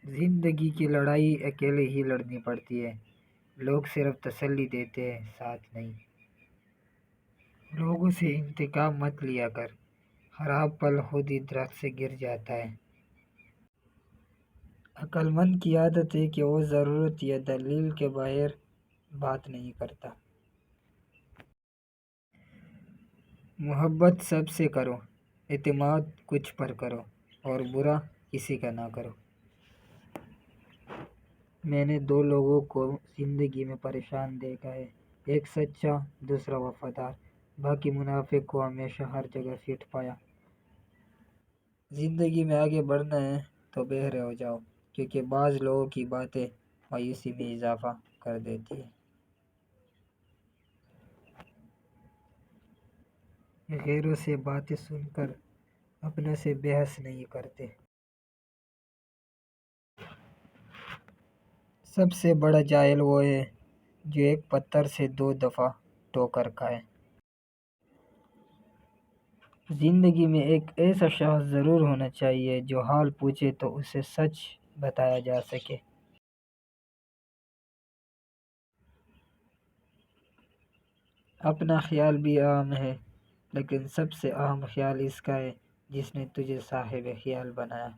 زندگی کی لڑائی اکیلے ہی لڑنی پڑتی ہے۔ لوگ صرف تسلی دیتے ہیں، ساتھ نہیں۔ لوگوں سے انتقام مت لیا کر، خراب پل خود ہی درخت سے گر جاتا ہے۔ عقل مند کی عادت ہے کہ وہ ضرورت یا دلیل کے بغیر بات نہیں کرتا۔ محبت سب سے کرو، اعتماد کچھ پر کرو، اور برا کسی کا نہ کرو۔ میں نے دو لوگوں کو زندگی میں پریشان دیکھا ہے، ایک سچا، دوسرا وفادار۔ باقی منافق کو ہمیشہ ہر جگہ فٹ پایا۔ زندگی میں آگے بڑھنا ہے تو بہرے ہو جاؤ، کیونکہ بعض لوگوں کی باتیں مایوسی میں اضافہ کر دیتی ہیں۔ غیروں سے باتیں سن کر اپنے سے بحث نہیں کرتے۔ سب سے بڑا جاہل وہ ہے جو ایک پتھر سے 2 دفعہ ٹھوکر کھائے۔ زندگی میں ایک ایسا شخص ضرور ہونا چاہیے جو حال پوچھے تو اسے سچ بتایا جا سکے۔ اپنا خیال بھی اہم ہے، لیکن سب سے اہم خیال اس کا ہے جس نے تجھے صاحب خیال بنایا۔